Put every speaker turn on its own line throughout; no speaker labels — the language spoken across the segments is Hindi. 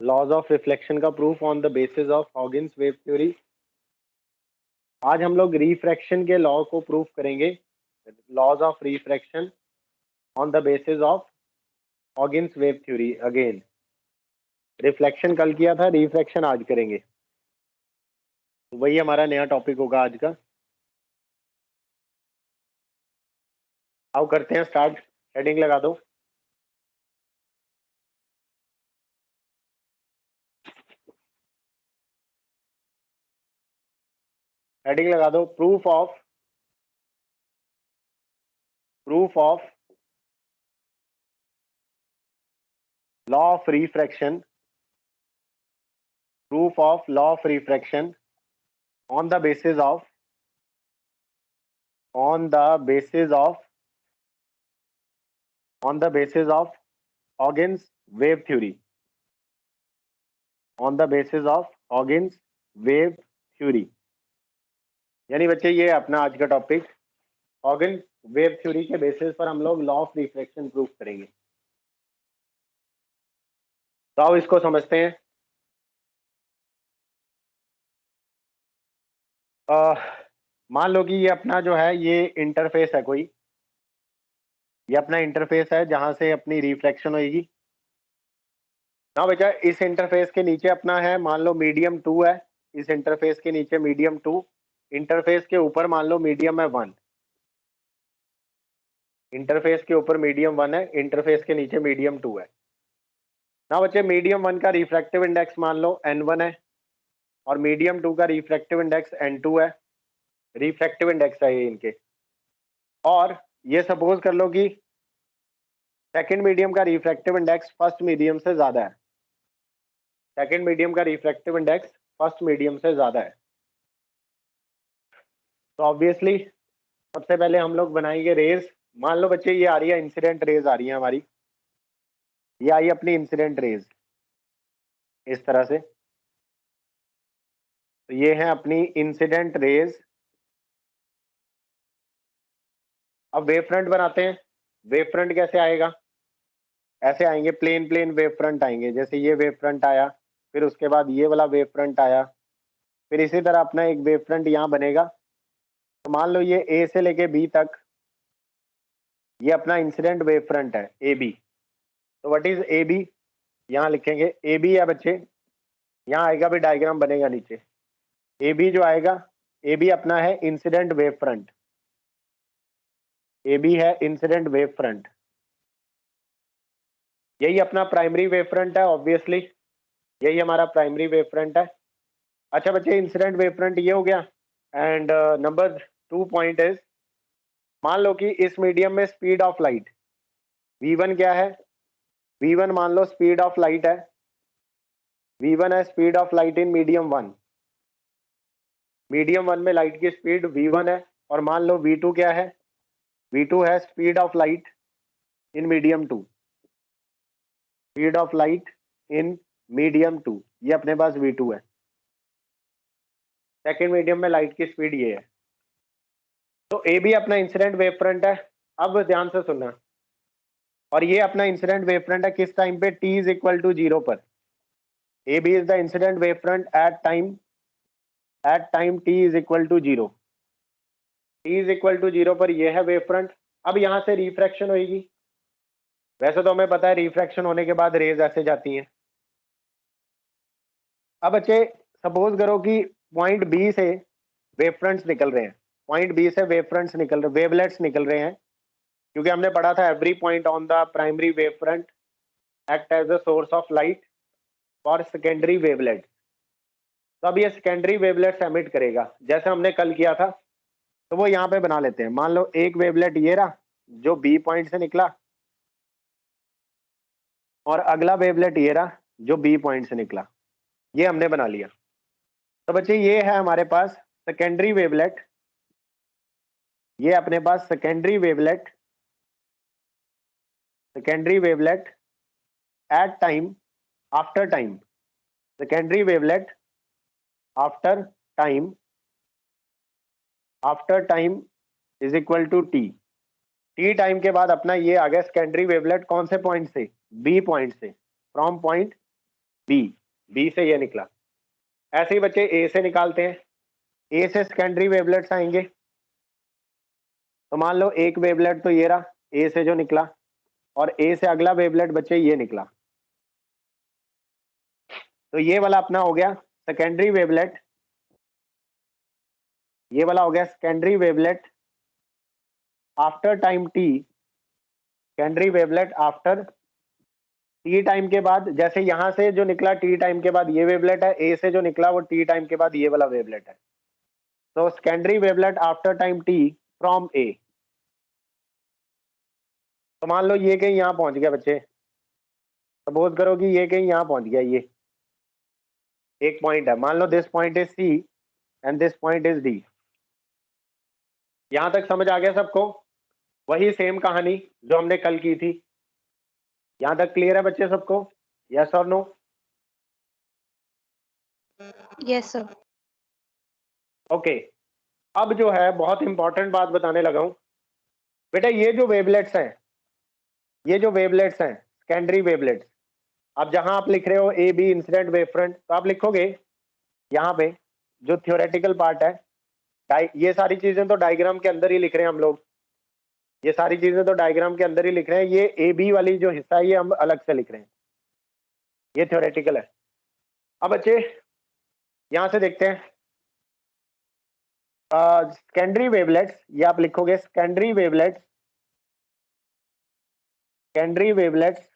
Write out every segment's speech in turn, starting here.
लॉज ऑफ रिफ्लेक्शन का proof on the basis of Huygens wave theory. आज हम लोग रिफ्रैक्शन के लॉ को प्रूफ करेंगे, laws of refraction on the basis of Huygens wave theory. Again reflection कल किया था, रिफ्रैक्शन आज करेंगे, तो वही हमारा नया टॉपिक होगा आज का। आओ करते हैं स्टार्ट। हेडिंग लगा दो। हेडिंग लगा दो, proof of law of refraction, proof of law of refraction on the basis of Huygens wave theory, on the basis of Huygens wave theory. यानी बच्चे ये अपना आज का टॉपिक, हॉगिन्स वेव थ्योरी के बेसिस पर हम लोग लॉ ऑफ रिफ्रैक्शन प्रूफ करेंगे। तो आओ इसको समझते हैं। मान लो कि ये अपना जो है ये इंटरफेस है, कोई ये अपना इंटरफेस है जहां से अपनी रिफ्लेक्शन होगी ना बेटा। इस इंटरफेस के नीचे अपना है, मान लो मीडियम 2 है, इस इंटरफेस के नीचे मीडियम 2, इंटरफेस के ऊपर मान लो मीडियम है 1, इंटरफेस के ऊपर मीडियम 1 है, इंटरफेस के नीचे मीडियम 2 है ना बच्चे। मीडियम 1 का रिफ्रैक्टिव इंडेक्स मान लो n1 है और मीडियम 2 का रिफ्रैक्टिव इंडेक्स n2 है। रिफ्रैक्टिव इंडेक्स है ये इनके। और ये सपोज कर लो कि सेकंड मीडियम का रिफ्रैक्टिव इंडेक्स फर्स्ट मीडियम से ज्यादा है, सेकंड मीडियम का रिफ्रैक्टिव इंडेक्स फर्स्ट मीडियम से ज्यादा है। तो ऑब्वियसली सबसे पहले हम लोग बनाएंगे रेज। मान लो बच्चे ये आ रही है इंसिडेंट रेज, आ रही है हमारी, ये आई अपनी इंसिडेंट रेज इस तरह से। तो ये है अपनी इंसिडेंट रेज। अब वेव फ्रंट बनाते हैं। वेव फ्रंट कैसे आएगा? ऐसे आएंगे, प्लेन प्लेन वेव फ्रंट आएंगे। जैसे ये वेव फ्रंट आया, फिर उसके बाद ये वाला वेव फ्रंट आया, फिर इसी तरह अपना एक वेव फ्रंट यहाँ बनेगा। तो मान लो ये ए से लेके बी तक ये अपना इंसिडेंट वेव फ्रंट है ए बी। तो व्हाट इज ए बी? यहाँ लिखेंगे ए बी है बच्चे, यहाँ आएगा भी, डायग्राम बनेगा नीचे। ए बी जो आएगा, ए बी अपना है incident wave front, A B है इंसिडेंट वेव फ्रंट। यही अपना प्राइमरी वेव फ्रंट है ऑब्वियसली, यही हमारा प्राइमरी वेव फ्रंट है। अच्छा बच्चे, इंसिडेंट वेव फ्रंट ये हो गया। एंड नंबर 2 पॉइंट इज, मान लो कि इस मीडियम में स्पीड ऑफ लाइट v1 क्या है? v1 मान लो स्पीड ऑफ लाइट है, v1 है speed of light in medium 1। Medium 1 में लाइट की स्पीड v1 है। और मान लो v2 क्या है? v2 है speed of light in medium 2, speed of light in medium 2, ये अपने पास v2 है। सेकेंड मीडियम में लाइट की स्पीड ये है। तो ए बी अपना इंसिडेंट वेव फ्रंट है। अब ध्यान से सुनना, और ये अपना इंसिडेंट वेव फ्रंट है किस टाइम पे? t इज इक्वल टू 0 पर। A B is the incident wave front at time t is equal to 0। t is equal to 0 पर ये है वेव फ्रंट। अब यहाँ से रिफ्रैक्शन होगी। वैसे तो हमें पता है रिफ्रैक्शन होने के बाद रेज ऐसे जाती हैं। अब बच्चे सपोज करो कि पॉइंट बी से वेव फ्रंट्स निकल रहे हैं, पॉइंट बी से वेव फ्रंट्स निकल रहे, वेवलेट्स निकल रहे हैं। क्योंकि हमने पढ़ा था every point on the primary wave front act as a source of light for secondary wavelet. तो अब ये सेकेंडरी वेवलेट्स एमिट करेगा, जैसे हमने कल किया था। तो वो यहाँ पे बना लेते हैं। मान लो एक वेवलेट ये रहा जो बी पॉइंट से निकला, और अगला वेवलेट ये रहा जो बी पॉइंट से निकला, ये हमने बना लिया। तो बच्चे ये है हमारे पास सेकेंडरी वेवलेट, ये अपने पास secondary wavelet at time, after time, secondary wavelet after time is equal to T. T time के बाद अपना ये आ गया सेकेंडरी वेवलेट, कौन से पॉइंट से? बी पॉइंट से, फ्रॉम पॉइंट बी, बी से ये निकला। ऐसे ही बच्चे ए से निकालते हैं, ए से सेकेंडरी वेवलेट्स आएंगे। तो मान लो एक वेवलेट तो ये रहा ए से जो निकला, और ए से अगला वेवलेट बच्चे ये निकला। तो ये वाला अपना हो गया सेकेंडरी वेवलेट, ये वाला हो गया secondary wavelet after time T, secondary wavelet after T time के बाद। जैसे यहां से जो निकला टी टाइम के बाद ये वेवलेट है, ए से जो निकला वो टी टाइम के बाद ये वाला वेवलेट है। तो secondary wavelet after time T from A. तो मान लो ये कहीं यहाँ पहुंच गया बच्चे, सपोज करो कि ये कहीं यहाँ पहुंच गया, ये एक पॉइंट है, मान लो this point is C and this point is D. यहां तक समझ आ गया सबको? वही सेम कहानी जो हमने कल की थी। यहां तक क्लियर है बच्चे सबको? यस और नो?
Yes sir.
ओके, अब जो है बहुत इंपॉर्टेंट बात बताने लगा हूं बेटा। ये जो वेवलेट्स हैं, ये जो वेवलेट्स हैं सेकेंडरी वेवलेट्स, अब जहां आप लिख रहे हो A B incident wave front, तो आप लिखोगे यहाँ पे जो थ्योरेटिकल पार्ट है, ये सारी चीजें तो डायग्राम के अंदर ही लिख रहे हैं हम लोग, ये सारी चीजें तो डायग्राम के अंदर ही लिख रहे हैं। ये ए बी वाली जो हिस्सा है ये हम अलग से लिख रहे हैं, ये थ्योरेटिकल है। अब बच्चे यहां से देखते हैं सेकेंडरी वेवलेट्स, ये आप लिखोगे secondary wavelets, secondary wavelets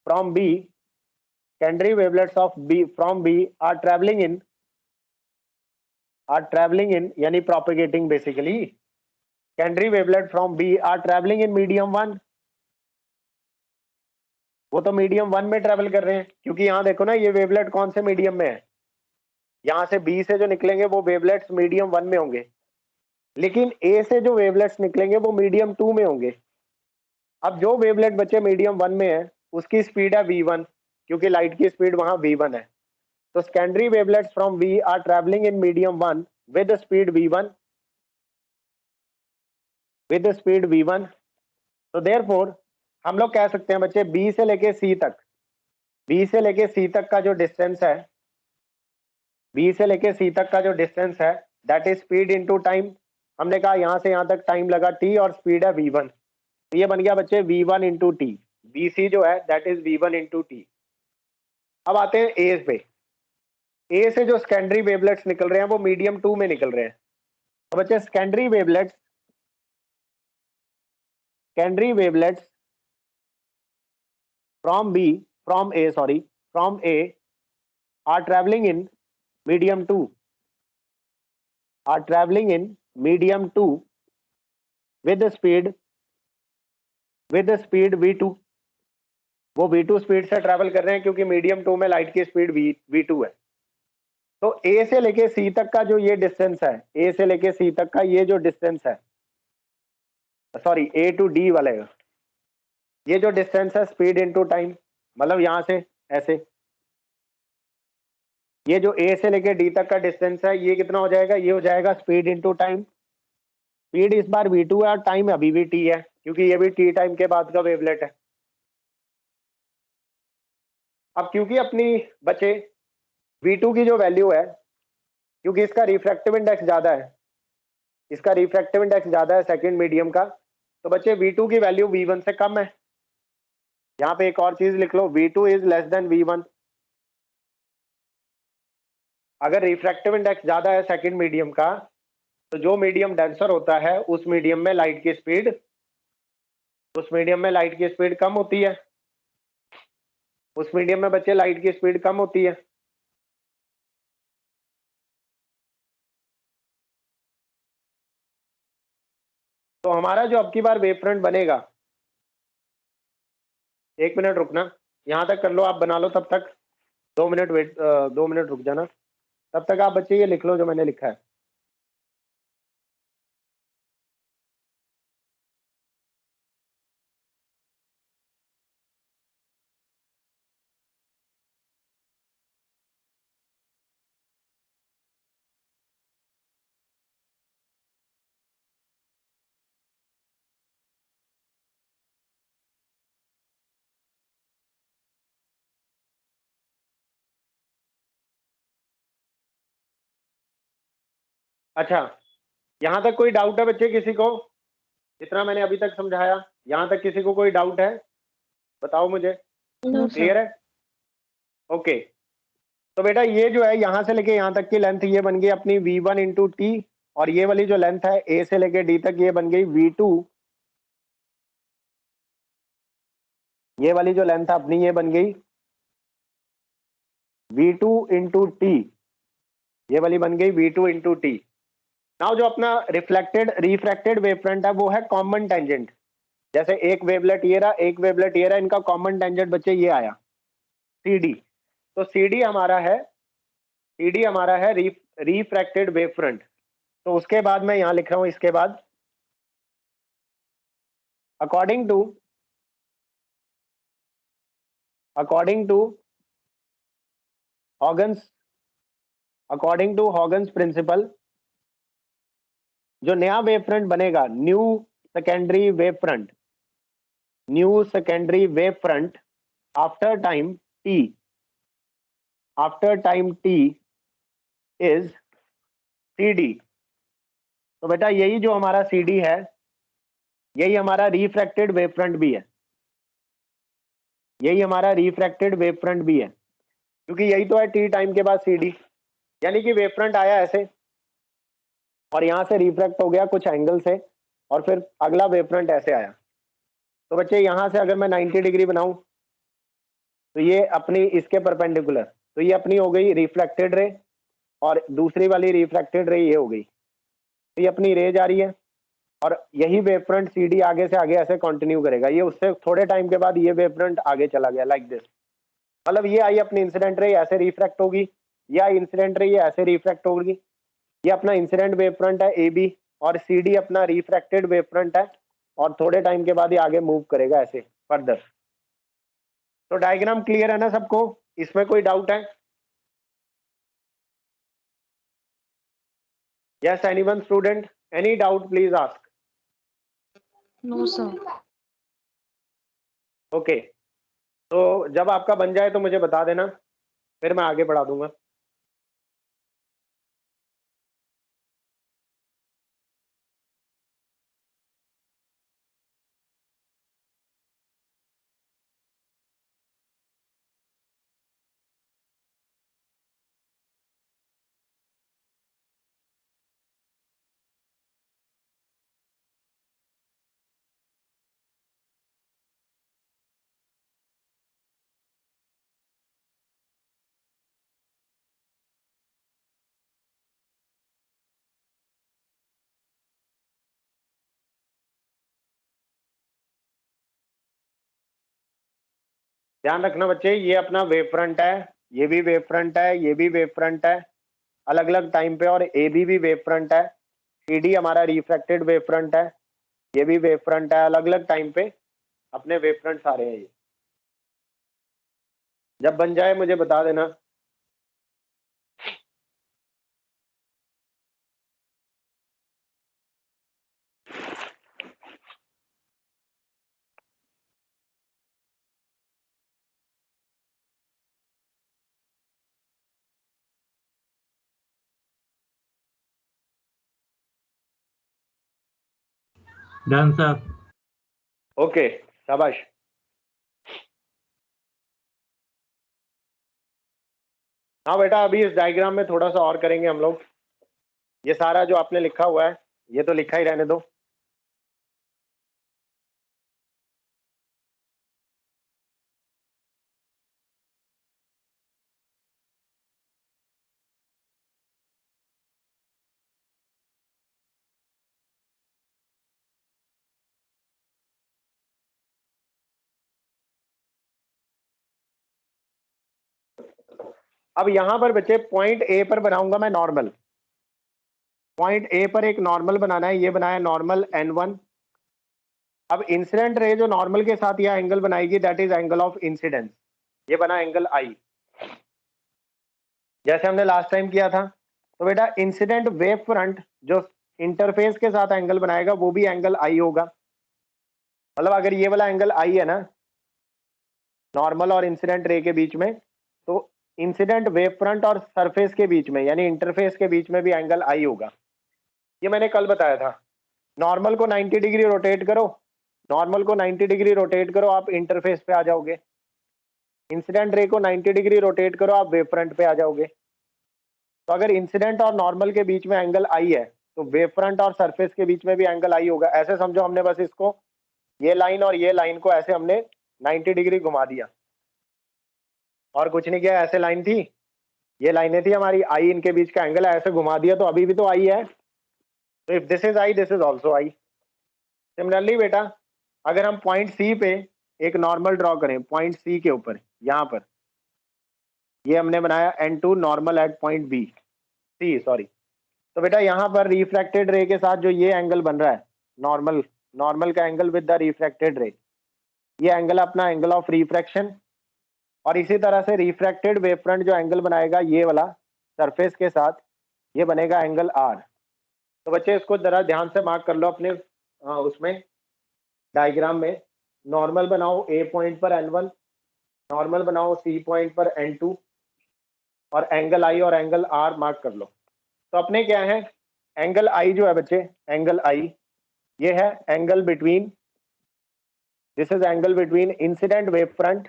from B, secondary wavelets of B from B are traveling in यानी propagating basically, secondary wavelet from B are traveling in medium 1। वो तो मीडियम 1 में ट्रेवल कर रहे हैं, क्योंकि यहाँ देखो ना ये वेवलेट कौन से मीडियम में है, यहाँ से B से जो निकलेंगे वो वेवलेट्स मीडियम 1 में होंगे, लेकिन A से जो वेवलेट्स निकलेंगे वो मीडियम 2 में होंगे। अब जो वेवलेट बच्चे मीडियम 1 में है उसकी स्पीड है v1, क्योंकि लाइट की स्पीड वहां v1 है। तो secondary wavelets from V are traveling in medium 1 with the speed v1, with the speed v1। तो therefore हम लोग कह सकते हैं बच्चे B से लेके C तक, B से लेके C तक का जो डिस्टेंस है, B से लेके C तक का जो डिस्टेंस है that is speed into time. हमने कहा यहां से यहां तक टाइम लगा t और स्पीड है v1, तो ये बन गया बच्चे v1 इंटू टी। BC जो है that is v1 into T. अब आते हैं A पे। A से जो सेकेंडरी वेवलेट्स निकल रहे हैं वो मीडियम 2 में निकल रहे हैं। तो बच्चे secondary wavelets, secondary wavelets from B, from A, sorry, from A are traveling in medium 2, are traveling in medium 2 with the speed, with the speed v2। वो v2 स्पीड से ट्रैवल कर रहे हैं क्योंकि मीडियम 2 में लाइट की स्पीड v2 है। तो A से लेके C तक का जो ये डिस्टेंस है, A से लेके C तक का ये जो डिस्टेंस है, सॉरी A टू D वाले का, ये जो डिस्टेंस है स्पीड इनटू टाइम, मतलब यहां से ऐसे, ये जो A से लेके D तक का डिस्टेंस है ये कितना हो जाएगा, ये हो जाएगा स्पीड इनटू टाइम। स्पीड इस बार v2 है और टाइम अभी भी t है, क्योंकि ये भी t टाइम के बाद का वेवलेट है। अब क्योंकि अपनी बच्चे v2 की जो वैल्यू है, क्योंकि इसका रिफ्रैक्टिव इंडेक्स ज्यादा है, इसका रिफ्रैक्टिव इंडेक्स ज्यादा है सेकंड मीडियम का, तो बच्चे v2 की वैल्यू v1 से कम है। यहाँ पे एक और चीज लिख लो, v2 is less than v1। अगर रिफ्रैक्टिव इंडेक्स ज्यादा है सेकंड मीडियम का, तो जो मीडियम डेंसर होता है उस मीडियम में लाइट की स्पीड, उस मीडियम में लाइट की स्पीड कम होती है, उस मीडियम में बच्चे लाइट की स्पीड कम होती है। तो हमारा जो अब की बार वेव फ्रंट बनेगा, एक मिनट रुकना, यहां तक कर लो आप, बना लो तब तक, 2 मिनट वेट, 2 मिनट रुक जाना, तब तक आप बच्चे ये लिख लो जो मैंने लिखा है। अच्छा, यहाँ तक कोई डाउट है बच्चे किसी को? जितना मैंने अभी तक समझाया, यहाँ तक किसी को कोई डाउट है? बताओ मुझे।
No,
clear
sir.
है? ओके, तो बेटा ये जो है यहाँ से लेके यहाँ तक की लेंथ ये बन गई अपनी v1 इंटू टी, और ये वाली जो लेंथ है a से लेके d तक ये बन गई v2, ये वाली जो लेंथ है अपनी ये बन गई v2 इंटू टी, ये वाली बन गई v2 इंटू टी। नाउ जो अपना रिफ्लेक्टेड रिफ्रैक्टेड वेव फ्रंट है वो है कॉमन टेंजेंट। जैसे एक वेवलेट ये रहा, एक वेवलेट ये रहा, इनका कॉमन टेंजेंट बच्चे ये आया CD। तो CD हमारा है रिफ्रैक्टेड वेव फ्रंट। तो उसके बाद मैं यहां लिख रहा हूं, इसके बाद अकॉर्डिंग टू हॉगन्स प्रिंसिपल, जो नया वेव फ्रंट बनेगा, new secondary wave front after time t is CD। तो बेटा यही जो हमारा CD है, यही हमारा रिफ्रैक्टेड वेव फ्रंट भी है, क्योंकि यही तो है t टाइम के बाद CD। यानी कि वेव फ्रंट आया ऐसे और यहां से रिफ्रैक्ट हो गया कुछ एंगल से, और फिर अगला वेव फ्रंट ऐसे आया। तो बच्चे यहां से अगर मैं 90 डिग्री बनाऊं तो ये अपनी इसके परपेंडिकुलर, तो ये अपनी हो गई रिफ्लेक्टेड रे, और दूसरी वाली रिफ्रैक्टेड रे ये हो गई। तो ये अपनी रे जा रही है, और यही वेव फ्रंट CD आगे से आगे ऐसे कंटिन्यू करेगा। ये उससे थोड़े टाइम के बाद ये वेव फ्रंट आगे चला गया लाइक दिस। मतलब ये आई अपनी इंसिडेंट रे ऐसे रिफ्रैक्ट होगी, या इंसिडेंट रे ये ऐसे रिफ्रैक्ट होगी। ये अपना इंसिडेंट वेव फ्रंट है AB, और CD अपना रिफ्रैक्टेड वेव फ्रंट है, और थोड़े टाइम के बाद ये आगे मूव करेगा ऐसे फर्दर। तो डायग्राम क्लियर है ना सबको? इसमें कोई डाउट है? Yes anyone student, any doubt please ask.
No, sir.
Okay, तो जब आपका बन जाए तो मुझे बता देना, फिर मैं आगे बढ़ा दूंगा। ध्यान रखना बच्चे, ये अपना वेव फ्रंट है, ये भी वेव फ्रंट है, ये भी वेव फ्रंट है अलग अलग टाइम पे, और AB भी वेव फ्रंट है। CD हमारा रिफ्रैक्टेड वेव फ्रंट है, ये भी वेव फ्रंट है, अलग अलग टाइम पे अपने वेव फ्रंट सारे हैं ये। जब बन जाए मुझे बता देना।
Done sir.
ओके, शाबाश। हाँ बेटा, अभी इस डायग्राम में थोड़ा सा और करेंगे हम लोग। ये सारा जो आपने लिखा हुआ है ये तो लिखा ही रहने दो। अब यहां पर बच्चे पॉइंट A पर बनाऊंगा मैं नॉर्मल। पॉइंट A पर एक नॉर्मल बनाना है, ये बनाया नॉर्मल N1। अब इंसिडेंट रे जो नॉर्मल के साथ यह एंगल बनाएगी, that is angle of incidence, ये बना एंगल I, जैसे हमने लास्ट टाइम किया था। तो बेटा इंसिडेंट वेव फ्रंट जो इंटरफेस के साथ एंगल बनाएगा वो भी एंगल I होगा। मतलब अगर ये वाला एंगल I है ना नॉर्मल और इंसिडेंट रे के बीच में, तो इंसिडेंट वेव फ्रंट और सरफेस के बीच में यानी इंटरफेस के बीच में भी एंगल I होगा। ये मैंने कल बताया था। नॉर्मल को 90 डिग्री रोटेट करो, नॉर्मल को 90 डिग्री रोटेट करो, आप इंटरफेस पे आ जाओगे। इंसिडेंट रे को 90 डिग्री रोटेट करो, आप वेव फ्रंट पे आ जाओगे। तो अगर इंसिडेंट और नॉर्मल के बीच में एंगल आई है तो वेव फ्रंट और सरफेस के बीच में भी एंगल आई होगा। ऐसे समझो हमने बस इसको, ये लाइन और ये लाइन को ऐसे हमने 90 डिग्री घुमा दिया और कुछ नहीं किया। ऐसे लाइन थी, ये लाइनें थी हमारी, आई इनके बीच का एंगल है, ऐसे घुमा दिया तो अभी भी तो आई है। तो if this is I, this is also I. Similarly बेटा, अगर हम पॉइंट सी पे एक नॉर्मल ड्रॉ करें, पॉइंट सी के ऊपर, यहाँ पर ये हमने बनाया N2 normal at point B C, sorry. तो बेटा यहाँ पर रिफ्रैक्टेड रे के साथ जो ये एंगल बन रहा है, नॉर्मल, नॉर्मल का एंगल विद द रिफ्रैक्टेड रे, ये एंगल अपना एंगल ऑफ रिफ्रैक्शन। और इसी तरह से रिफ्रैक्टेड वेव फ्रंट जो एंगल बनाएगा ये वाला सरफेस के साथ, ये बनेगा एंगल आर। तो बच्चे इसको जरा ध्यान से मार्क कर लो अपने उसमें डायग्राम में। नॉर्मल बनाओ ए पॉइंट पर N1, नॉर्मल बनाओ सी पॉइंट पर N2, और एंगल आई और एंगल आर मार्क कर लो। तो अपने क्या है, एंगल आई जो है बच्चे, एंगल आई ये है angle between, this is angle between incident wave front,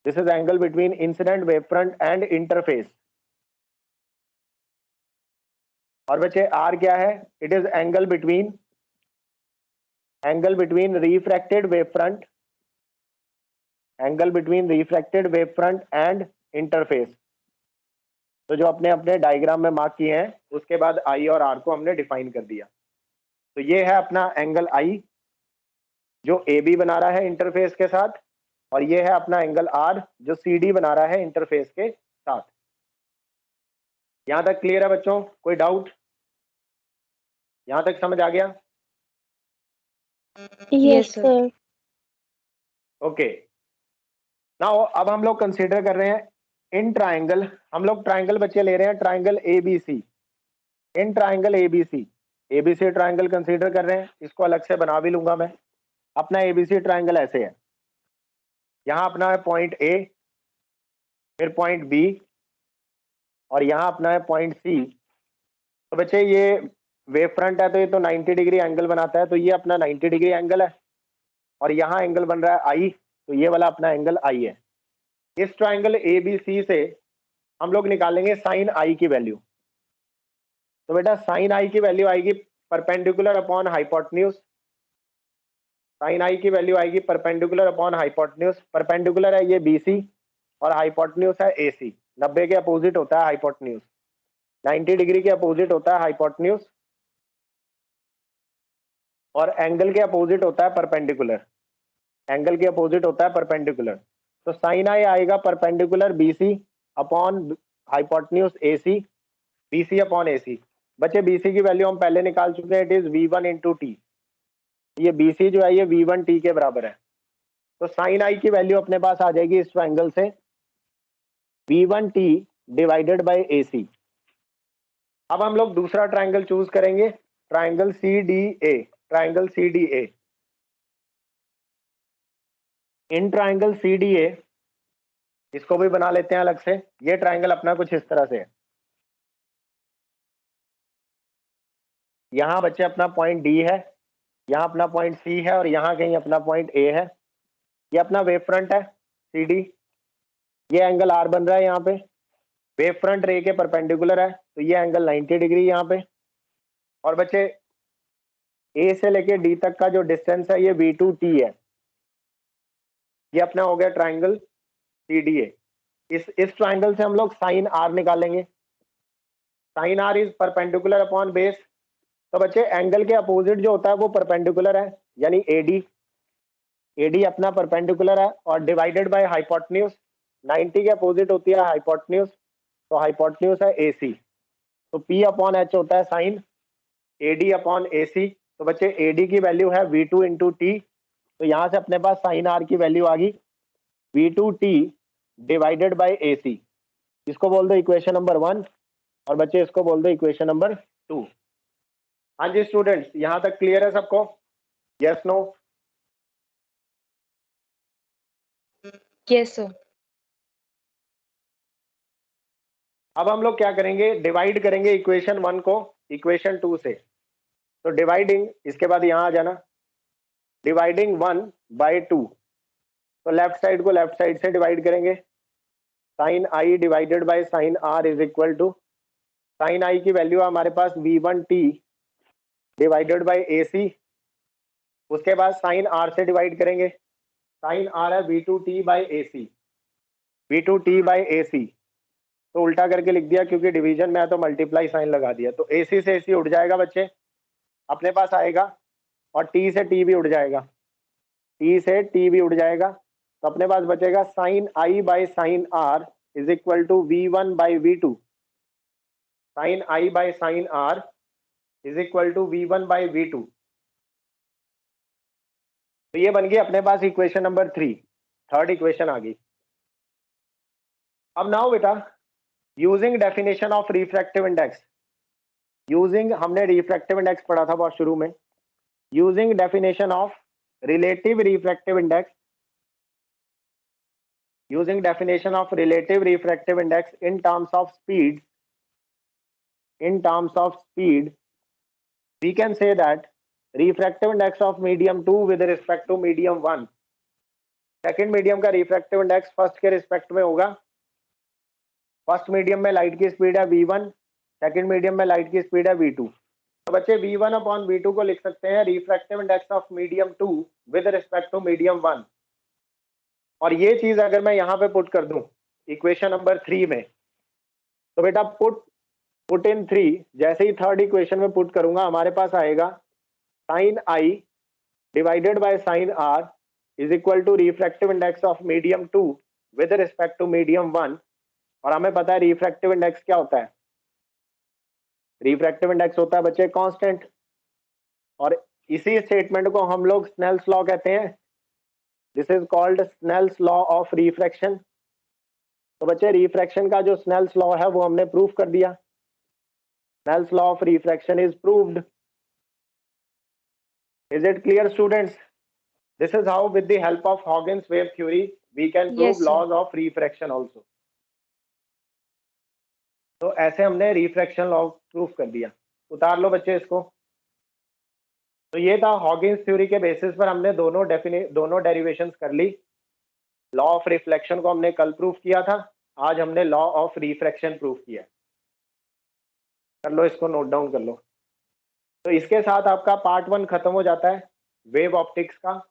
this is angle between incident wave front end interface. और बच्चे आर क्या है, it is angle between refracted wave front, angle between refracted wave front end interface. तो जो अपने अपने डायग्राम में मार्क किए हैं उसके बाद आई और आर को हमने डिफाइन कर दिया। तो ये है अपना एंगल आई जो ए बी बना रहा है इंटरफेस के साथ, और ये है अपना एंगल आर जो सी डी बना रहा है इंटरफेस के साथ। यहां तक क्लियर है बच्चों, कोई डाउट? यहां तक समझ आ गया?
Yes, sir.
ओके। नाउ अब हम लोग कंसीडर कर रहे हैं इन ट्राइंगल, हम लोग ट्राइंगल बच्चे ले रहे हैं, triangle ABC. In triangle ABC, ABC triangle consider कर रहे हैं, इसको अलग से बना भी लूंगा मैं। अपना एबीसी ट्राइंगल ऐसे है, यहाँ अपना है पॉइंट ए, फिर पॉइंट बी, और यहाँ अपना है पॉइंट सी। तो बच्चे ये वेव फ्रंट है तो ये तो 90 डिग्री एंगल बनाता है, तो ये अपना 90 डिग्री एंगल है, और यहाँ एंगल बन रहा है आई, तो ये वाला अपना एंगल आई है। इस ट्राइंगल ए बी सी से हम लोग निकालेंगे साइन आई की वैल्यू। तो बेटा साइन आई की वैल्यू आएगी perpendicular upon hypotenuse, sign i की वैल्यू आएगी परपेंडिकुलर अपॉन हाइपोटेन्यूज। परपेंडिकुलर है ये बीसी और हाइपोटेन्यूज है एसी। 90 के अपोजिट होता है हाइपोटेन्यूज, 90 डिग्री के अपोजिट होता है हाइपोटेन्यूज, और एंगल के अपोजिट होता है परपेंडिकुलर, एंगल के अपोजिट होता है परपेंडिकुलर। तो साइन आई आएगा perpendicular BC upon hypotenuse AC, BC upon AC. बच्चे बीसी की वैल्यू हम पहले निकाल चुके हैं, it is V1 into T. ये बीसी जो है ये V1 टी के बराबर है। तो साइन आई की वैल्यू अपने पास आ जाएगी इस ट्राइंगल से V1 T divided by AC। अब हम लोग दूसरा ट्राइंगल चूज करेंगे, triangle CDA, triangle CDA। In triangle CDA इसको भी बना लेते हैं अलग से। ये ट्राइंगल अपना कुछ इस तरह से है, यहाँ बच्चे अपना पॉइंट डी है, यहाँ अपना पॉइंट सी है, और यहाँ कहीं अपना पॉइंट ए है। ये अपना वेव फ्रंट है CD, ये एंगल आर बन रहा है यहाँ पे, वेव फ्रंट रे के परपेंडिकुलर है तो ये एंगल 90 डिग्री यहाँ पे। और बच्चे ए से लेके डी तक का जो डिस्टेंस है ये V2T है। ये अपना हो गया ट्राइंगल CDA। इस ट्राइंगल से हम लोग साइन आर निकालेंगे। Sine are is perpendicular upon base. तो बच्चे एंगल के अपोजिट जो होता है वो परपेंडिकुलर है, यानी AD, AD अपना परपेंडिकुलर है, और डिवाइडेड बाय हाइपोटेन्यूज, 90 के अपोजिट होती है हाइपोटेन्यूज, तो हाइपोटेन्यूज है AC। तो P अपॉन H होता है साइन AD अपॉन AC। तो बच्चे AD की वैल्यू है V2 इंटू टी, तो यहाँ से अपने पास साइन आर की वैल्यू आ गई V2T डिवाइडेड बाय AC। इसको बोल दो इक्वेशन नंबर 1, और बच्चे इसको बोल दो इक्वेशन नंबर 2। हाँ जी स्टूडेंट्स, यहाँ तक क्लियर है सबको? Yes no?
Yes, sir.
अब हम लोग क्या करेंगे, डिवाइड करेंगे इक्वेशन 1 को इक्वेशन 2 से। तो डिवाइडिंग, इसके बाद यहाँ आ जाना, डिवाइडिंग 1/2, तो लेफ्ट साइड को लेफ्ट साइड से डिवाइड करेंगे। Sine I divided by sine are is equal to, sine i की वैल्यू है हमारे पास v1t डिवाइडेड बाय AC, उसके बाद साइन आर से डिवाइड करेंगे, साइन आर है v2t bye AC, v2t bye AC, तो उल्टा करके लिख दिया क्योंकि डिवीजन में है तो मल्टीप्लाई साइन लगा दिया, तो AC से AC उड़ जाएगा बच्चे, अपने पास आएगा, और T से T भी उड़ जाएगा, T से T भी उड़ जाएगा, तो अपने पास बचेगा sine I by sine are is equal to v1 by v2, sine I by sine are is equal to v1 by v2। तो ये बन गई अपने पास इक्वेशन नंबर 3, थर्ड इक्वेशन आ गई। अब नाउ बेटा, using definition of refractive index, using, हमने रिफ्रैक्टिव इंडेक्स पढ़ा था बहुत शुरू में, using definition of relative refractive index, using definition of relative refractive index in terms of speed, we can say that refractive index of medium 2 with respect to medium 1, second medium का रिफ्रैक्टिव इंडेक्स फर्स्ट के रिस्पेक्ट में होगा। फर्स्ट मीडियम में लाइट की स्पीड है v1, सेकेंड मीडियम में लाइट की स्पीड है v2, तो बच्चे v1 अपॉन v2 को लिख सकते हैं refractive index of medium 2 with respect to medium 1। और ये चीज अगर मैं यहाँ पे पुट कर दूं इक्वेशन नंबर 3 में, तो बेटा पुट इन 3, जैसे ही थर्ड इक्वेशन में पुट करूंगा हमारे पास आएगा sine I divided by sine are is equal to refractive index of medium 2 with respect to medium 1। और हमें पता है रिफ्रैक्टिव इंडेक्स क्या होता है, रिफ्रैक्टिव इंडेक्स होता है बच्चे कांस्टेंट, और इसी स्टेटमेंट को हम लोग स्नेल्स लॉ कहते हैं, this is called Snell's law of refraction. तो बच्चे रिफ्रैक्शन का जो स्नेल्स लॉ है वो हमने प्रूफ कर दिया, Snell's law of refraction is proved. Is it clear students? This is how with the help of Huygens wave theory we can prove
Yes, sir.
Laws of refraction also. तो ऐसे हमने रिफ्रैक्शन लॉ प्रूफ कर दिया। उतार लो बच्चे इसको। तो ये था हॉगिन्स थ्योरी के बेसिस पर हमने दोनों डेरिवेशंस कर ली। लॉ ऑफ रिफ्लेक्शन को हमने कल प्रूफ किया था, आज हमने लॉ ऑफ रिफ्रैक्शन प्रूफ किया। कर लो इसको, नोट डाउन कर लो। तो इसके साथ आपका पार्ट 1 खत्म हो जाता है वेव ऑप्टिक्स का,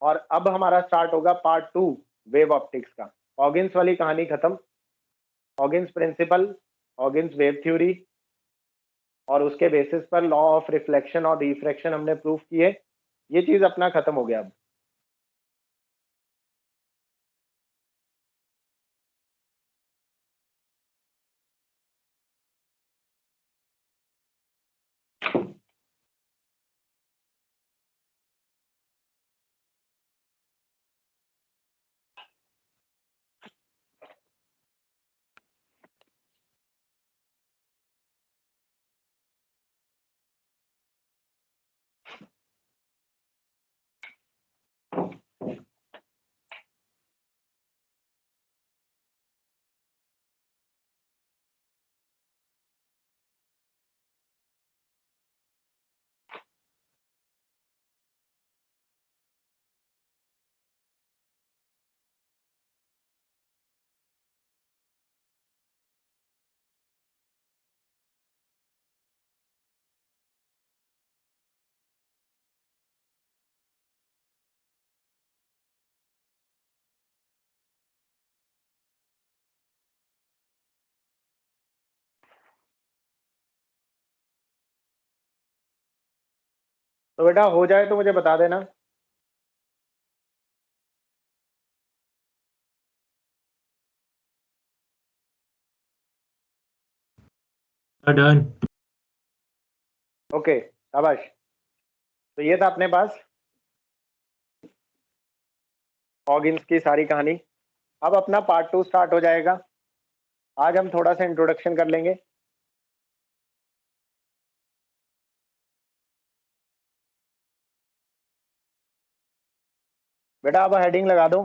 और अब हमारा स्टार्ट होगा पार्ट 2 वेव ऑप्टिक्स का। हॉगिन्स वाली कहानी खत्म, हॉगिन्स प्रिंसिपल, हॉगिन्स वेव थ्योरी, और उसके बेसिस पर लॉ ऑफ रिफ्लेक्शन और रिफ्रैक्शन हमने प्रूफ किए। ये चीज अपना खत्म हो गया अब। तो बेटा हो जाए तो मुझे बता देना।
डन।
ओके, शाबाश। तो ये था अपने पास हॉगिन्स की सारी कहानी। अब अपना पार्ट 2 स्टार्ट हो जाएगा। आज हम थोड़ा सा इंट्रोडक्शन कर लेंगे। बेटा अब हेडिंग लगा दो,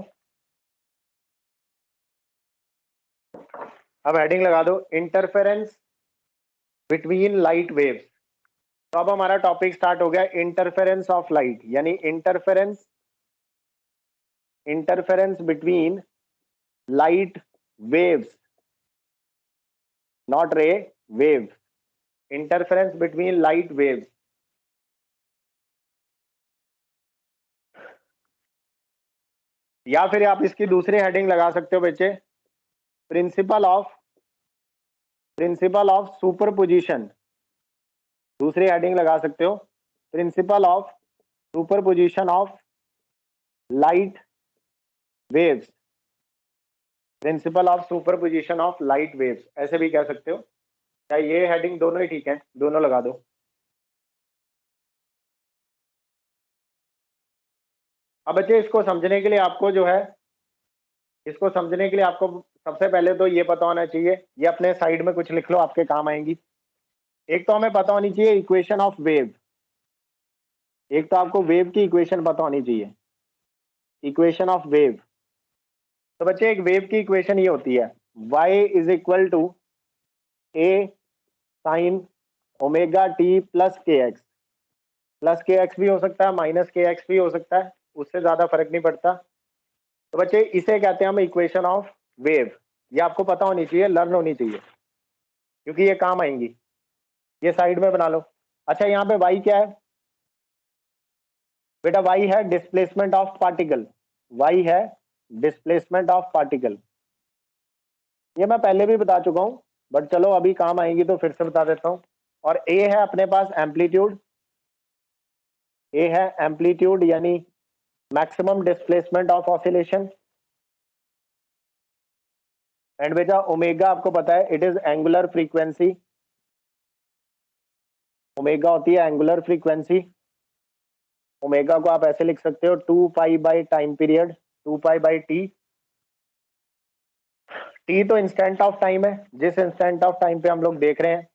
अब हेडिंग लगा दो इंटरफेरेंस बिटवीन लाइट वेव्स। तो अब हमारा टॉपिक स्टार्ट हो गया इंटरफेरेंस ऑफ लाइट, यानी interference between light waves, not ray, waves, interference between light waves. या फिर आप इसकी दूसरी हेडिंग लगा सकते हो बच्चे, प्रिंसिपल ऑफ सुपरपोजिशन। दूसरी हेडिंग लगा सकते हो, principle of superposition of light waves, principle of superposition of light waves, ऐसे भी कह सकते हो। क्या ये हेडिंग दोनों ही ठीक है, दोनों लगा दो। अब बच्चे इसको समझने के लिए आपको जो है, इसको समझने के लिए आपको सबसे पहले तो ये पता होना चाहिए, ये अपने साइड में कुछ लिख लो, आपके काम आएंगी। एक तो हमें पता होनी चाहिए इक्वेशन ऑफ वेव, एक तो आपको वेव की इक्वेशन पता होनी चाहिए, इक्वेशन ऑफ वेव। तो बच्चे एक वेव की इक्वेशन ये होती है, y is equal to a sine omega T plus K X. Plus K X भी हो सकता है, माइनस के एक्स भी हो सकता है, उससे ज्यादा फर्क नहीं पड़ता। तो बच्चे इसे कहते हैं हम इक्वेशन ऑफ वेव। ये आपको पता होनी चाहिए, लर्न होनी चाहिए, क्योंकि ये काम आएंगी। ये साइड में बना लो। अच्छा, यहाँ पे y क्या है बेटा? y है डिस्प्लेसमेंट ऑफ पार्टिकल, y है डिस्प्लेसमेंट ऑफ पार्टिकल। ये मैं पहले भी बता चुका हूं, बट चलो अभी काम आएंगी तो फिर से बता देता हूं। और a है अपने पास एम्पलीट्यूड, a है एम्पलीट्यूड यानी maximum displacement of oscillation. And बेटा ओमेगा आपको पता है it is angular frequency, omega होती है एंगुलर फ्रीक्वेंसी। ओमेगा को आप ऐसे लिख सकते हो 2 pi by time period, 2 pi by T. T तो इंस्टेंट ऑफ टाइम है, जिस इंस्टेंट ऑफ टाइम पे हम लोग देख रहे हैं।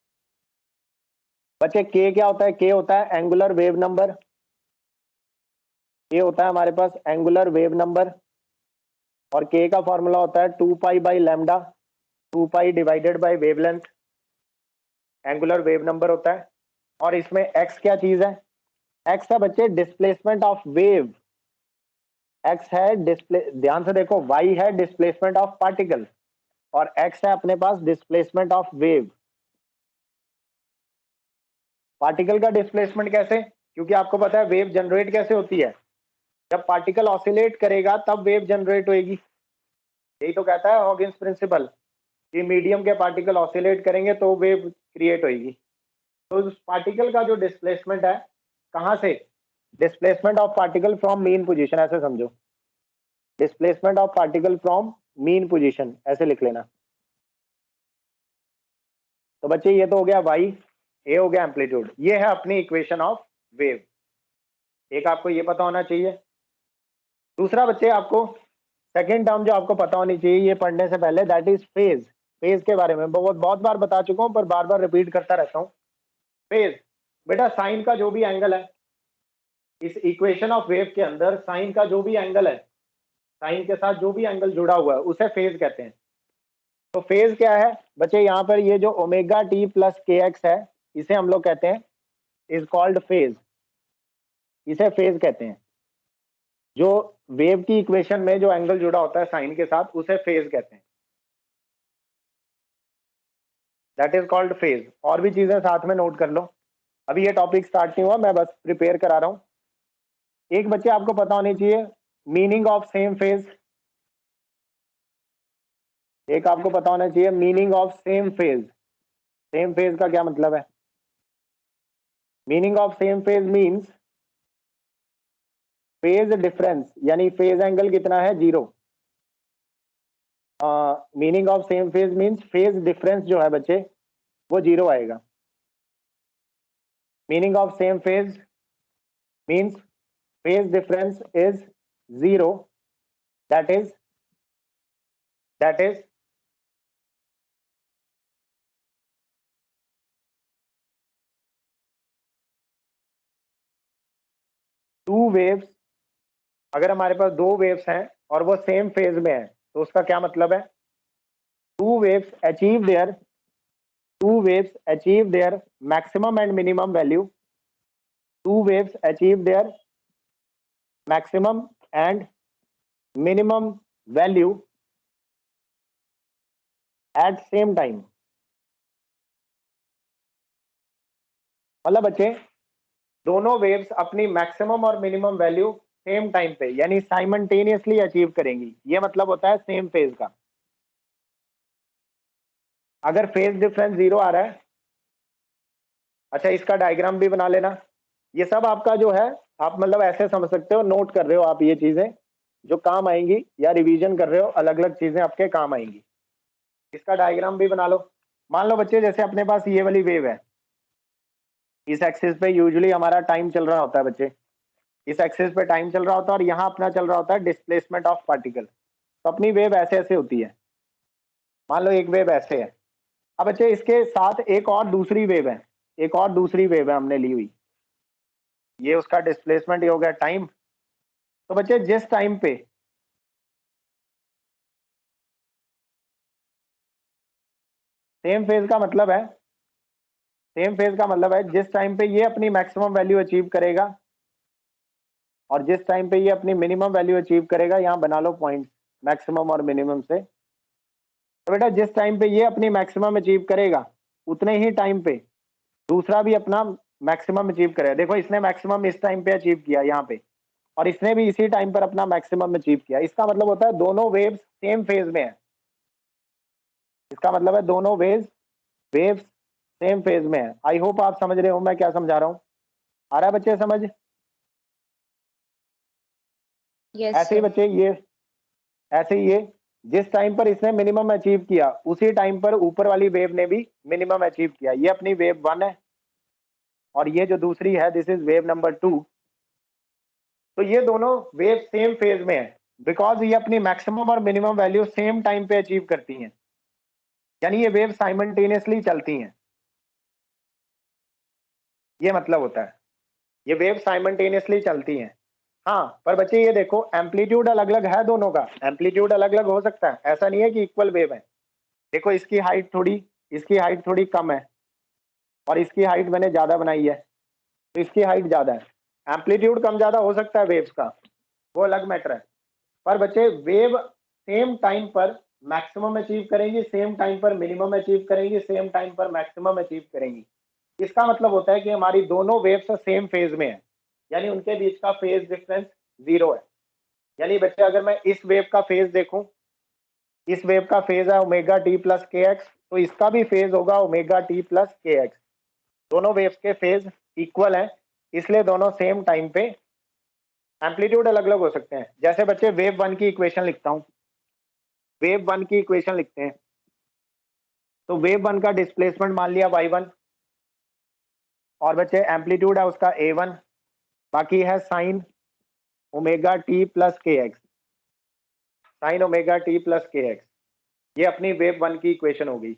बच्चे के क्या होता है? के होता है एंगुलर वेव नंबर, के होता है हमारे पास एंगुलर वेव नंबर। और के का फॉर्मूला होता है 2 pi by lambda, 2 pi divided by wavelength, angular wave number होता है। और इसमें एक्स क्या चीज है? एक्स है बच्चे डिस्प्लेसमेंट ऑफ वेव, एक्स है डिस्प्ले, ध्यान से देखो, वाई है डिस्प्लेसमेंट ऑफ पार्टिकल और एक्स है अपने पास डिस्प्लेसमेंट ऑफ वेव। पार्टिकल का डिस्प्लेसमेंट कैसे? क्योंकि आपको पता है वेव जनरेट कैसे होती है, जब पार्टिकल ऑसिलेट करेगा तब वेव जनरेट होएगी। यही तो कहता है हॉकिंस प्रिंसिपल कि मीडियम के पार्टिकल ऑसिलेट करेंगे तो वेव क्रिएट होएगी। तो उस पार्टिकल का जो डिस्प्लेसमेंट है, कहां से? Displacement of particle from mean position, ऐसे समझो, displacement of particle from mean position, ऐसे लिख लेना। तो बच्चे ये तो हो गया वाई, ए हो गया एम्पलीट्यूड, ये है अपनी इक्वेशन ऑफ वेव। एक आपको ये पता होना चाहिए। दूसरा बच्चे आपको सेकेंड टर्म जो आपको पता होनी चाहिए ये पढ़ने से पहले, दैट इज फेज। फेज के बारे में बहुत बार बता चुका हूं, पर बार बार रिपीट करता रहता हूं। फेज बेटा साइन का जो भी एंगल है, इस इक्वेशन ऑफ वेव के अंदर साइन का जो भी एंगल है, साइन के साथ जो भी एंगल जुड़ा हुआ है उसे फेज कहते हैं। तो फेज क्या है बच्चे? यहाँ पर ये जो omega T plus K x है, इसे हम लोग कहते हैं इज कॉल्ड फेज, इसे फेज कहते हैं। जो वेव की इक्वेशन में जो एंगल जुड़ा होता है साइन के साथ उसे फेज कहते हैं, दैट इज कॉल्ड फेज। और भी चीजें साथ में नोट कर लो, अभी ये टॉपिक स्टार्ट नहीं हुआ, मैं बस प्रिपेयर करा रहा हूं। एक बच्चे आपको पता होनी चाहिए मीनिंग ऑफ सेम फेज, एक आपको पता होना चाहिए meaning of same phase. Same phase का क्या मतलब है? Meaning of same phase means phase difference, यानी फेज एंगल कितना है? 0। Meaning of same phase means phase difference जो है बच्चे वो 0 आएगा। Meaning of same phase means phase difference is 0, that is 2 waves. अगर हमारे पास 2 वेव्स हैं और वो सेम फेज में है तो उसका क्या मतलब है? 2 waves achieve their two waves achieve their maximum and minimum value. Two waves achieve their maximum and minimum value at same time. मतलब बच्चे दोनों वेव्स अपनी मैक्सिमम और मिनिमम वैल्यू सेम टाइम पे यानी साइमल्टेनियसली अचीव करेंगी। ये मतलब होता है सेम फेज का। अगर फेज डिफरेंस 0 आ रहा है, अच्छा इसका डायग्राम भी बना लेना। ये सब आपका जो है आप मतलब ऐसे समझ सकते हो, नोट कर रहे हो आप, ये चीजें जो काम आएंगी या रिवीजन कर रहे हो, अलग अलग चीजें आपके काम आएंगी। इसका डायग्राम भी बना लो। मान लो बच्चे जैसे अपने पास ये वाली वेव है, इस एक्सिस पे यूजुअली हमारा टाइम चल रहा होता है बच्चे, इस एक्सिस पे टाइम चल रहा होता है और यहाँ अपना चल रहा होता है डिस्प्लेसमेंट ऑफ पार्टिकल। तो अपनी वेव ऐसे ऐसे होती है। मान लो एक वेव ऐसे है। अब बच्चे इसके साथ एक और दूसरी वेव है, एक और दूसरी वेव है हमने ली हुई, ये उसका डिस्प्लेसमेंट हो गया टाइम। तो बच्चे जिस टाइम पे सेम फेज का मतलब है, सेम फेज का मतलब है जिस टाइम पे ये अपनी मैक्सिमम वैल्यू अचीव करेगा और जिस टाइम पे ये अपनी मिनिमम वैल्यू अचीव करेगा, यहाँ बना लो पॉइंट मैक्सिमम और मिनिमम से। तो बेटा जिस टाइम पे ये अपनी मैक्सिमम अचीव करेगा उतने ही टाइम पे दूसरा भी अपना मैक्सिमम अचीव करेगा। देखो इसने मैक्सिमम इस टाइम पे अचीव किया यहाँ पे, और इसने भी इसी टाइम पर अपना मैक्सिमम अचीव किया। इसका मतलब होता है दोनों वेव्स सेम फेज में है। इसका मतलब है दोनों वेव्स सेम फेज में है। आई होप आप समझ रहे हो मैं क्या समझा रहा हूँ। आ रहा है बच्चे समझ?
Yes,
ऐसे ही
sir.
बच्चे ये ऐसे ही ये जिस टाइम पर इसने मिनिमम अचीव किया उसी टाइम पर ऊपर वाली वेव ने भी मिनिमम अचीव किया। ये अपनी वेव 1 है और ये जो दूसरी है दिस इज वेव नंबर 2। तो ये दोनों वेव सेम फेज में है बिकॉज ये अपनी मैक्सिमम और मिनिमम वैल्यू सेम टाइम पे अचीव करती हैं, यानी ये वेव साइमल्टेनियसली चलती हैं। ये मतलब होता है ये वेव साइमल्टेनियसली चलती हैं। हाँ पर बच्चे ये देखो एम्पलीट्यूड अलग अलग है दोनों का, एम्पलीट्यूड अलग अलग हो सकता है, ऐसा नहीं है कि इक्वल वेव है। देखो इसकी हाइट थोड़ी कम है और इसकी हाइट मैंने ज्यादा बनाई है, तो इसकी हाइट ज्यादा है। एम्पलीट्यूड कम ज्यादा हो सकता है वेव्स का, वो अलग मैटर है। पर बच्चे वेव सेम टाइम पर मैक्सिमम अचीव करेंगी, सेम टाइम पर मिनिमम अचीव करेंगी, सेम टाइम पर मैक्सिमम अचीव करेंगी। इसका मतलब होता है कि हमारी दोनों वेव्स सेम फेज में है, यानी उनके बीच का फेज डिफरेंस 0 है। यानी बच्चे अगर मैं इस वेव का फेज देखूं, इस वेव का फेज है omega T plus K x, तो इसका भी फेज होगा omega T plus K x. दोनों वेव्स के फेज इक्वल है, इसलिए दोनों सेम टाइम पे। एम्पलीट्यूड अलग अलग हो सकते हैं। जैसे बच्चे वेव 1 की इक्वेशन लिखता हूं, वेव 1 की इक्वेशन लिखते हैं। तो वेव 1 का डिस्प्लेसमेंट मान लिया y1 और बच्चे एम्पलीट्यूड है उसका a1, बाकी है sign omega T plus K x, sign omega T plus K X. ये अपनी वेव 1 की इक्वेशन होगी।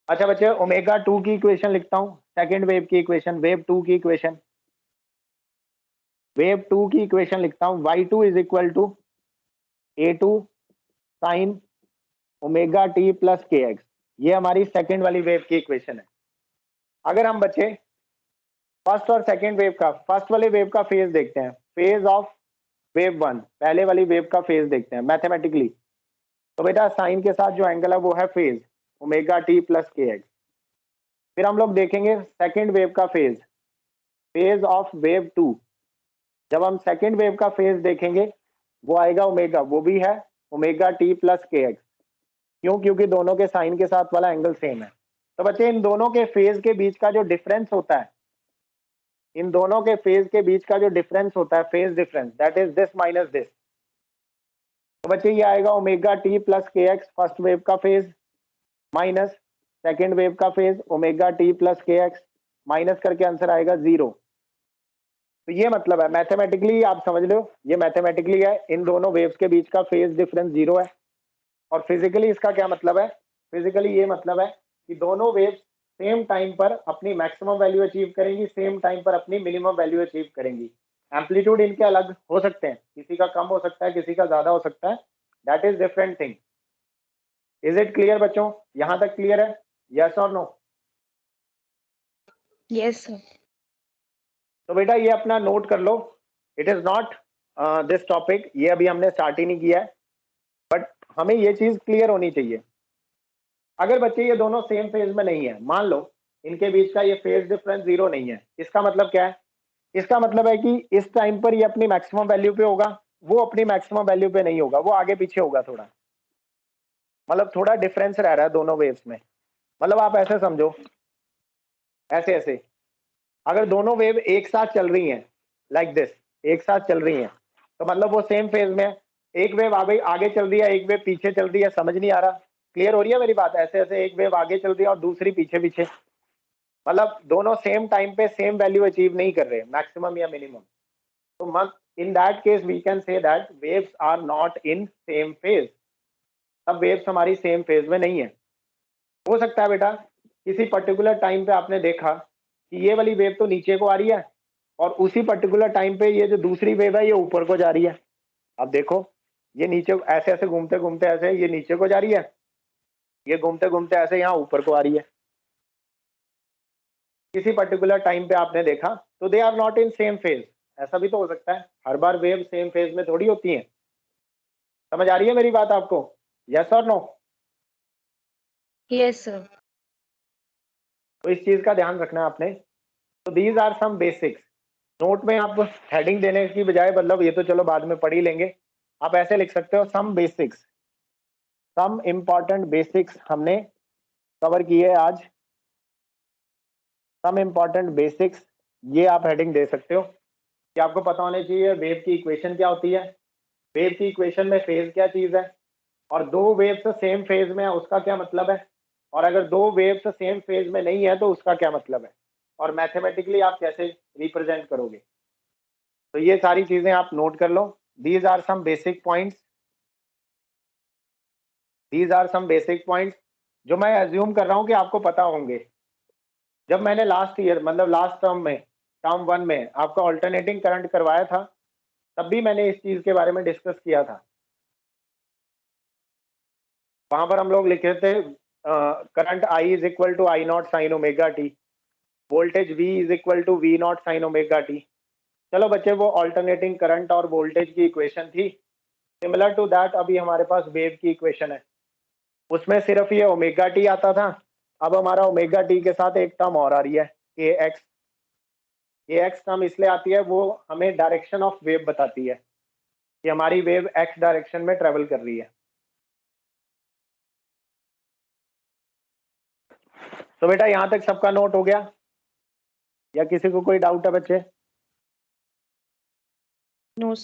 अच्छा बच्चे ओमेगा 2 की इक्वेशन लिखता हूं, सेकेंड वेव की इक्वेशन, वेव 2 की इक्वेशन, वेव 2 की इक्वेशन लिखता हूं y2 is equal to a2 sine omega T plus K X. ये हमारी सेकेंड वाली वेव की इक्वेशन है। अगर हम बच्चे फर्स्ट और सेकेंड वेव का, फर्स्ट वाले वेव का फेज देखते हैं, फेज ऑफ वेव 1, पहले वाली वेव का फेज देखते हैं मैथमेटिकली। तो बेटा साइन के साथ जो एंगल है वो है phase omega T plus K x. फिर हम लोग देखेंगे सेकेंड वेव का फेज, फेज ऑफ वेव 2। जब हम सेकेंड वेव का फेज देखेंगे वो आएगा ओमेगा, वो भी है omega T plus K x. क्यों? क्योंकि दोनों के साइन के साथ वाला एंगल सेम है। तो बच्चे इन दोनों के फेज के बीच का जो डिफरेंस होता है, इन दोनों के फेज के बीच का जो डिफरेंस होता है, phase difference, that is this minus this. तो बच्चे ये आएगा omega T plus K x first wave का फेज माइनस सेकेंड वेव का phase omega T plus K x, minus करके आंसर आएगा 0। तो ये मतलब है मैथमेटिकली, आप समझ लो ये मैथमेटिकली है, इन दोनों वेव्स के बीच का फेज डिफरेंस 0 है। और फिजिकली इसका क्या मतलब है? फिजिकली ये मतलब है कि दोनों वेव्स सेम टाइम पर अपनी मैक्सिमम वैल्यू अचीव करेंगी, सेम टाइम पर अपनी मिनिमम वैल्यू अचीव करेंगी। एम्पलीट्यूड इनके अलग हो सकते हैं, किसी का कम हो सकता है, किसी का ज्यादा हो सकता है, that is different thing. Is it clear बच्चों? यहां तक क्लियर है? यस और नो?
Yes, sir.
तो बेटा ये अपना नोट कर लो, it is not this topic, ये अभी हमने स्टार्ट ही नहीं किया है, बट हमें ये चीज क्लियर होनी चाहिए। अगर बच्चे ये दोनों सेम फेज में नहीं है, मान लो इनके बीच का ये फेज डिफरेंस 0 नहीं है, इसका मतलब क्या है? इसका मतलब है कि इस टाइम पर ये अपनी मैक्सिमम वैल्यू पे होगा, वो अपनी मैक्सिमम वैल्यू पे नहीं होगा, वो आगे पीछे होगा थोड़ा, मतलब थोड़ा डिफरेंस रह रहा है दोनों वेव्स में। मतलब आप ऐसे समझो, ऐसे ऐसे अगर दोनों वेव एक साथ चल रही हैं लाइक दिस, एक साथ चल रही हैं, तो मतलब वो सेम फेज में है। एक वेव आगे चल रही है, एक वेव पीछे चल रही है, समझ नहीं आ रहा? क्लियर हो रही है मेरी बात? ऐसे ऐसे एक वेव आगे चल रही है और दूसरी पीछे पीछे, मतलब दोनों सेम टाइम पे सेम वैल्यू अचीव नहीं कर रहे, मैक्सिमम या मिनिमम। तो in that case we can say that waves are not in same phase. अब वेव्स हमारी सेम फेज में नहीं है। हो सकता है बेटा किसी पर्टिकुलर टाइम पे आपने देखा कि ये वाली वेव तो नीचे को आ रही है, और उसी पर्टिकुलर टाइम पे ये जो दूसरी वेव है ये ऊपर को जा रही है। अब देखो, ये नीचे ऐसे ऐसे घूमते घूमते ऐसे ये नीचे को जा रही है, ये घूमते घूमते ऐसे यहाँ ऊपर को आ रही है। किसी पर्टिकुलर टाइम पे आपने देखा, तो they are not in same phase. ऐसा भी तो हो सकता है, हर बार वेव सेम फेज में थोड़ी होती है। समझ आ रही है मेरी बात आपको? यस और नो?
Yes, sir.
तो इस चीज का ध्यान रखना है आपने। तो दीज आर सम बेसिक्स। नोट में आप हेडिंग देने की बजाय, मतलब ये तो चलो बाद में पढ़ ही लेंगे, आप ऐसे लिख सकते हो some basics, some important basics हमने कवर किए आज। सम इंपॉर्टेंट बेसिक्स, ये आप हेडिंग दे सकते हो कि आपको पता होने चाहिए वेव की इक्वेशन क्या होती है, वेव की इक्वेशन में फेज क्या चीज है, और दो वेव्स सेम फेज में है उसका क्या मतलब है, और अगर दो वेव्स सेम फेज में नहीं है तो उसका क्या मतलब है, और मैथमेटिकली आप कैसे रिप्रेजेंट करोगे। तो ये सारी चीजें आप नोट कर लो। These are some basic points, these are some basic points जो मैं एज्यूम कर रहा हूँ कि आपको पता होंगे। जब मैंने लास्ट ईयर, मतलब लास्ट टर्म में, टर्म 1 में आपका ऑल्टरनेटिंग करंट करवाया था, तब भी मैंने इस चीज के बारे में डिस्कस किया था। वहां पर हम लोग लिखे थे current I is equal to I not sine omega T, voltage V is equal to V not sine omega T. चलो बच्चे, वो ऑल्टरनेटिंग करंट और वोल्टेज की इक्वेशन थी। सिमिलर टू दैट अभी हमारे पास वेव की इक्वेशन है, उसमें सिर्फ ये ओमेगा टी आता था, अब हमारा ओमेगा टी के साथ एक टर्म और आ रही है के एक्स। के एक्स टर्म इसलिए आती है, वो हमें डायरेक्शन ऑफ वेव बताती है कि हमारी वेव एक्स डायरेक्शन में ट्रेवल कर रही है। तो बेटा यहाँ तक सबका नोट हो गया, या किसी को कोई डाउट है बच्चे?
No,